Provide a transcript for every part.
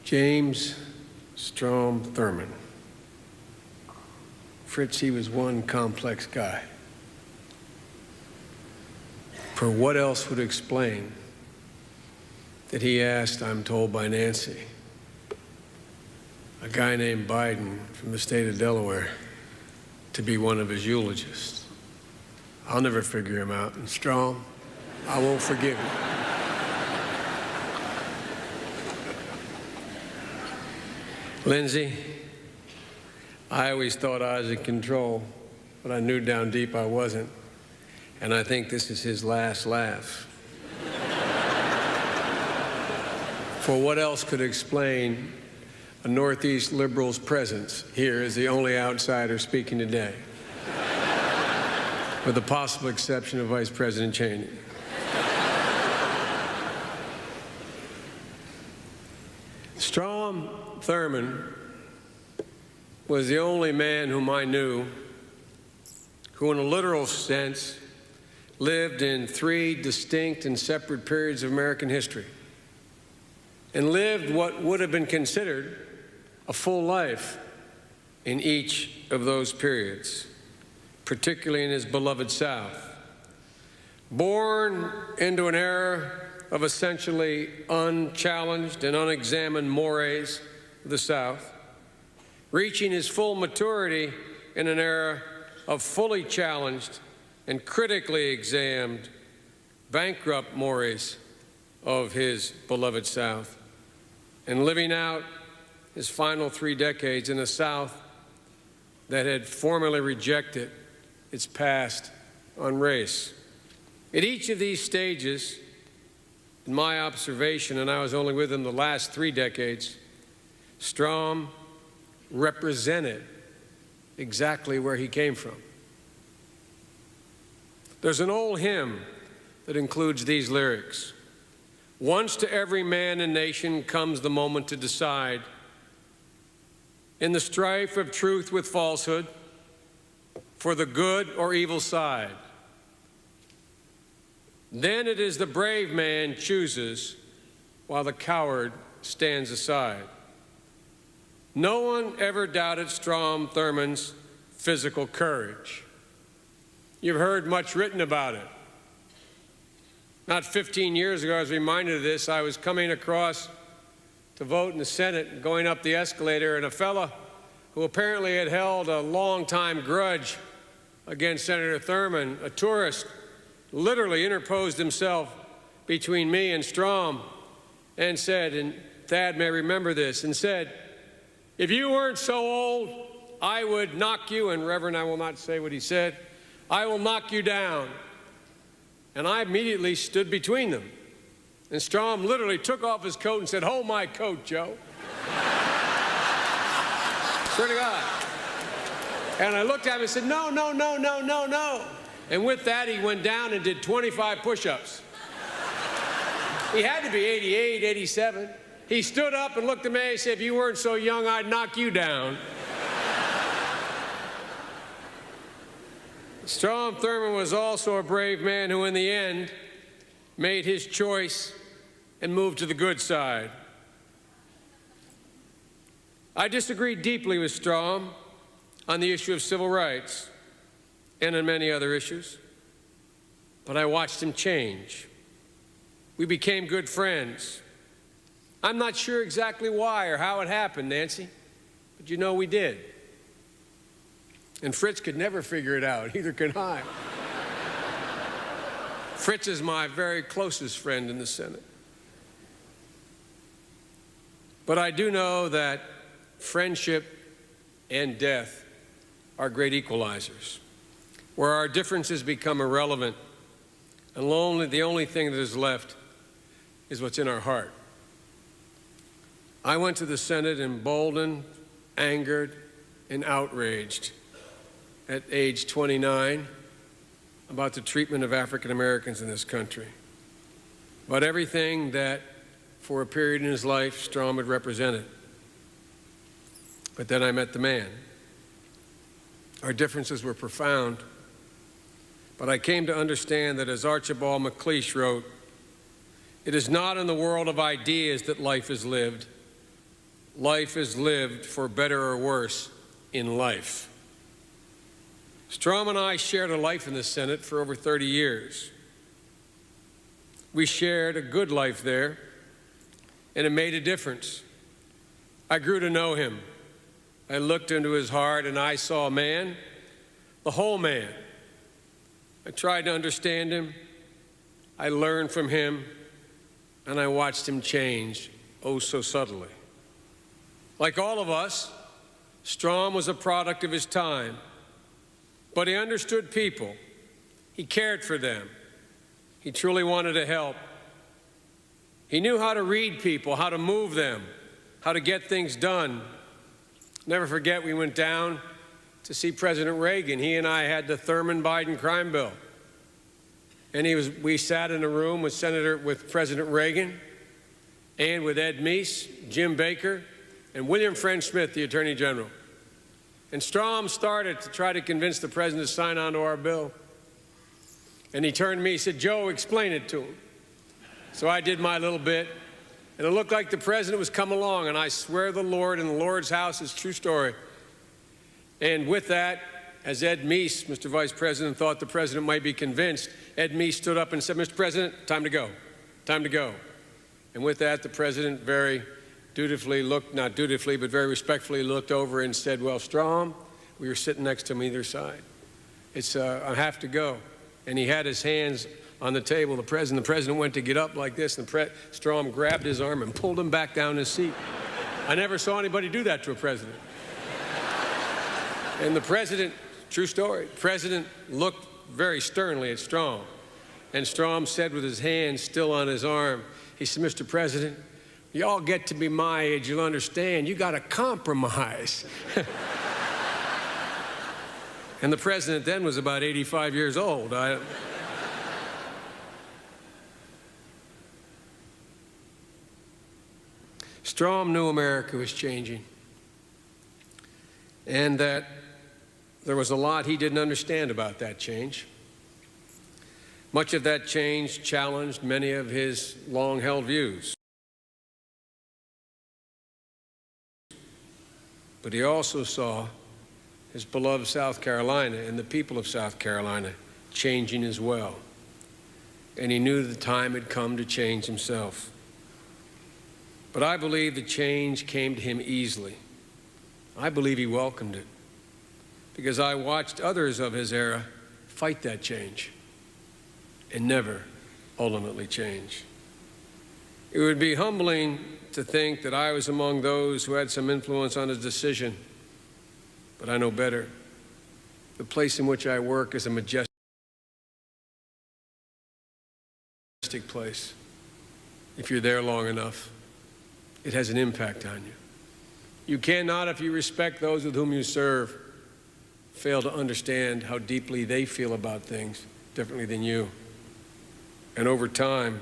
James Strom Thurmond. Fritz, he was one complex guy. For what else would explain that he asked, I'm told by Nancy, a guy named Biden from the state of Delaware, to be one of his eulogists? I'll never figure him out. And Strom, I won't forgive you. Lindsay, I always thought I was in control, but I knew down deep I wasn't. And I think this is his last laugh. For what else could explain a Northeast liberal's presence here as the only outsider speaking today, with the possible exception of Vice President Cheney? Strom Thurmond was the only man whom I knew who, in a literal sense, lived in three distinct and separate periods of American history, and lived what would have been considered a full life in each of those periods, particularly in his beloved South. Born into an era of essentially unchallenged and unexamined mores of the South, reaching his full maturity in an era of fully challenged and critically examined bankrupt mores of his beloved South, and living out his final 3 decades in a South that had formally rejected its past on race. At each of these stages, in my observation, and I was only with him the last 3 decades, Strom represented exactly where he came from. There's an old hymn that includes these lyrics. Once to every man and nation comes the moment to decide, in the strife of truth with falsehood, for the good or evil side. Then it is the brave man chooses, while the coward stands aside. No one ever doubted Strom Thurmond's physical courage. You've heard much written about it. Not 15 years ago, I was reminded of this. I was coming across to vote in the Senate, going up the escalator, and a fella who apparently had held a long-time grudge against Senator Thurmond, a tourist, literally interposed himself between me and Strom and said, and Thad may remember this, and said, if you weren't so old, I would knock you, and Reverend, I will not say what he said, I will knock you down. And I immediately stood between them. And Strom literally took off his coat and said, hold my coat, Joe. Swear to God. And I looked at him and said, no, no, no, no, no, no. And with that, he went down and did 25 push-ups. He had to be 88, 87. He stood up and looked at me and said, if you weren't so young, I'd knock you down. Strom Thurmond was also a brave man who, in the end, made his choice and moved to the good side. I disagreed deeply with Strom on the issue of civil rights and on many other issues, but I watched him change. We became good friends. I'm not sure exactly why or how it happened, Nancy, but you know we did. And Fritz could never figure it out, either could I. Fritz is my very closest friend in the Senate. But I do know that friendship and death are great equalizers, where our differences become irrelevant, and the only thing that is left is what's in our heart. I went to the Senate emboldened, angered, and outraged at age 29 about the treatment of African Americans in this country, about everything that, for a period in his life, Strom had represented. But then I met the man. Our differences were profound, but I came to understand that, as Archibald MacLeish wrote, it is not in the world of ideas that life is lived, life is lived for better or worse in life. Strom and I shared a life in the Senate for over 30 years. We shared a good life there, and it made a difference. I grew to know him. I looked into his heart, and I saw a man, the whole man. I tried to understand him. I learned from him, and I watched him change, oh so subtly. Like all of us, Strom was a product of his time, but he understood people. He cared for them. He truly wanted to help. He knew how to read people, how to move them, how to get things done. Never forget, we went down to see President Reagan. He and I had the Thurman-Biden crime bill. And we sat in a room with President Reagan and with Ed Meese, Jim Baker, and William Friend Smith, the Attorney General. And Strom started to try to convince the president to sign on to our bill. And he turned to me, he said, "Joe, explain it to him." So I did my little bit, and it looked like the president was coming along, and I swear the Lord in the Lord's house is true story. And with that, as Ed Meese, Mr. Vice President, thought the president might be convinced, Ed Meese stood up and said, "Mr. President, time to go. Time to go." And with that, the president very dutifully looked, not dutifully, but very respectfully looked over and said, "Well, Strom," we were sitting next to him either side, "I have to go." And he had his hands on the table. The president went to get up like this, and Strom grabbed his arm and pulled him back down his seat. I never saw anybody do that to a president. And the president, true story, the president looked very sternly at Strom. And Strom said with his hand still on his arm, he said, "Mr. President, y'all get to be my age, you'll understand, you got to compromise." And the president then was about 85 years old. Strom knew America was changing, and that there was a lot he didn't understand about that change. Much of that change challenged many of his long-held views. But he also saw his beloved South Carolina and the people of South Carolina changing as well. And he knew the time had come to change himself. But I believe the change came to him easily. I believe he welcomed it, because I watched others of his era fight that change and never ultimately change. It would be humbling to think that I was among those who had some influence on his decision, but I know better. The place in which I work is a majestic place. If you're there long enough, it has an impact on you. You cannot, if you respect those with whom you serve, fail to understand how deeply they feel about things differently than you. And over time,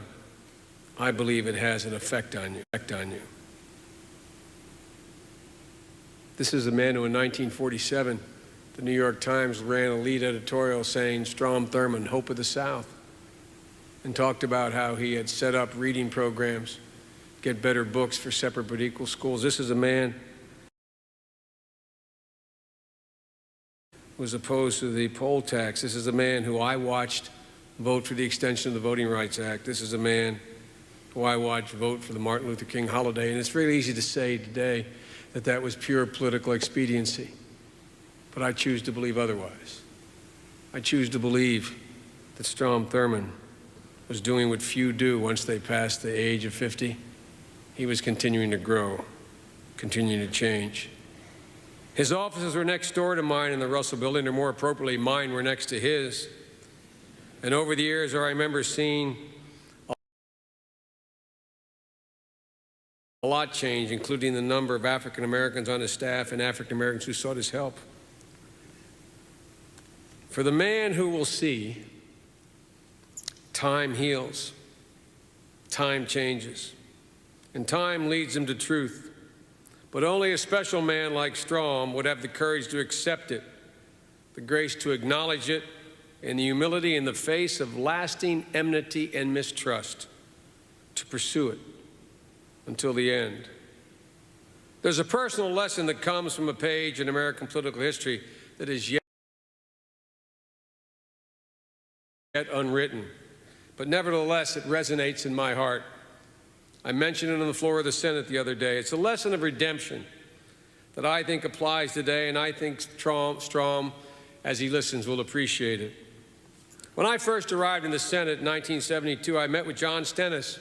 I believe it has an effect on you. This is a man who in 1947, the New York Times ran a lead editorial saying, "Strom Thurmond, Hope of the South," and talked about how he had set up reading programs, get better books for separate but equal schools. This is a man who was opposed to the poll tax. This is a man who I watched vote for the extension of the Voting Rights Act. This is a man who I watched vote for the Martin Luther King holiday. And it's really easy to say today that that was pure political expediency. But I choose to believe otherwise. I choose to believe that Strom Thurmond was doing what few do once they pass the age of 50. He was continuing to grow, continuing to change. His offices were next door to mine in the Russell Building, or more appropriately, mine were next to his. And over the years, I remember seeing a lot change, including the number of African Americans on his staff and African Americans who sought his help. For the man who will see, time heals, time changes, and time leads him to truth. But only a special man like Strom would have the courage to accept it, the grace to acknowledge it, and the humility in the face of lasting enmity and mistrust to pursue it until the end. There's a personal lesson that comes from a page in American political history that is yet unwritten, but nevertheless it resonates in my heart. I mentioned it on the floor of the Senate the other day. It's a lesson of redemption that I think applies today, and I think Strom, as he listens, will appreciate it. When I first arrived in the Senate in 1972, I met with John Stennis,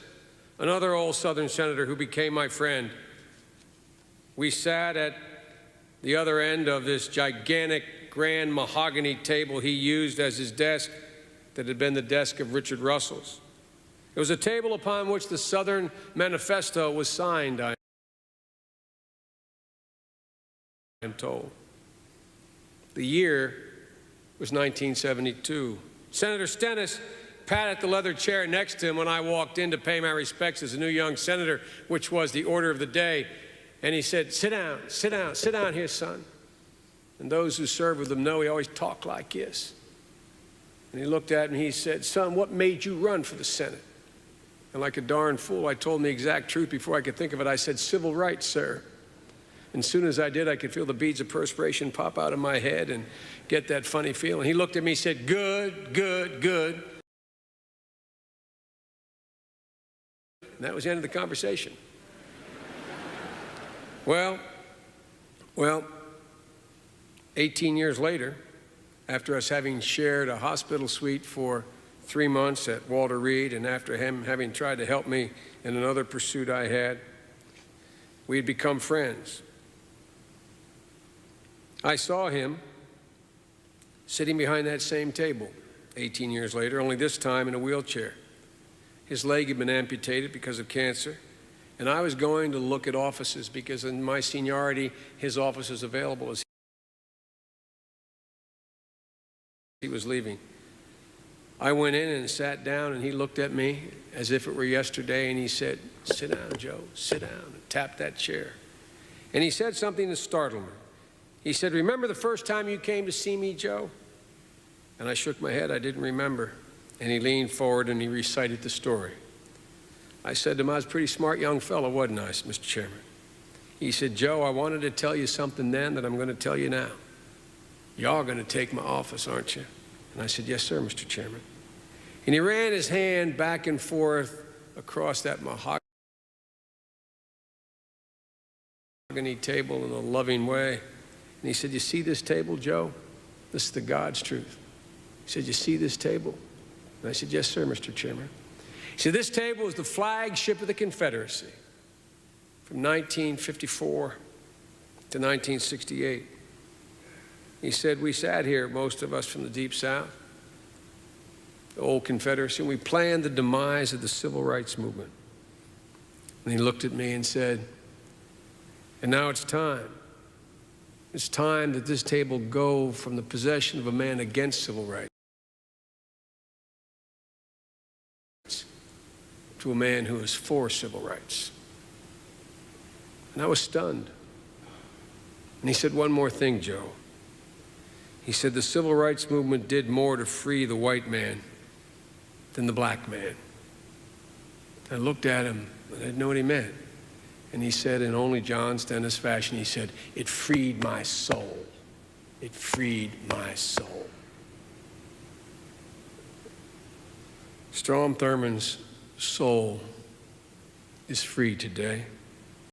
another old Southern senator who became my friend. We sat at the other end of this gigantic grand mahogany table he used as his desk that had been the desk of Richard Russell's. It was a table upon which the Southern Manifesto was signed, I am told. The year was 1972. Senator Stennis patted the leather chair next to him when I walked in to pay my respects as a new young senator, which was the order of the day. And he said, sit down here, son. And those who served with him know he always talked like this. And he looked at me and he said, son, what made you run for the Senate? And like a darn fool, I told him the exact truth before I could think of it. I said, civil rights, sir. And as soon as I did, I could feel the beads of perspiration pop out of my head and get that funny feeling. He looked at me and said, good, good, good. And that was the end of the conversation. Well, 18 years later, after us having shared a hospital suite for 3 months at Walter Reed, and after him having tried to help me in another pursuit I had, we had become friends. I saw him sitting behind that same table 18 years later, only this time in a wheelchair. His leg had been amputated because of cancer, and I was going to look at offices because in my seniority, his office was available as he was leaving. I went in and sat down, and he looked at me as if it were yesterday, and he said, sit down, Joe, sit down, and tapped that chair. And he said something that startled me. He said, remember the first time you came to see me, Joe? And I shook my head. I didn't remember. And he leaned forward and he recited the story. I said to him, I was a pretty smart young fellow, wasn't I, Mr. Chairman? He said, Joe, I wanted to tell you something then that I'm going to tell you now. Y'all going to take my office, aren't you? And I said, yes, sir, Mr. Chairman. And he ran his hand back and forth across that mahogany table in a loving way. And he said, you see this table, Joe? This is the God's truth. He said, you see this table? And I said, yes, sir, Mr. Chairman. He said, this table is the flagship of the Confederacy from 1954 to 1968. He said, we sat here, most of us from the Deep South, the old Confederacy, and we planned the demise of the Civil Rights Movement. And he looked at me and said, and now it's time. It's time that this table go from the possession of a man against civil rights to a man who is for civil rights. And I was stunned. And he said one more thing, Joe. He said the civil rights movement did more to free the white man than the black man. I looked at him, and I didn't know what he meant. And he said, in only John Stennis fashion, he said, it freed my soul. It freed my soul. Strom Thurmond's soul is free today.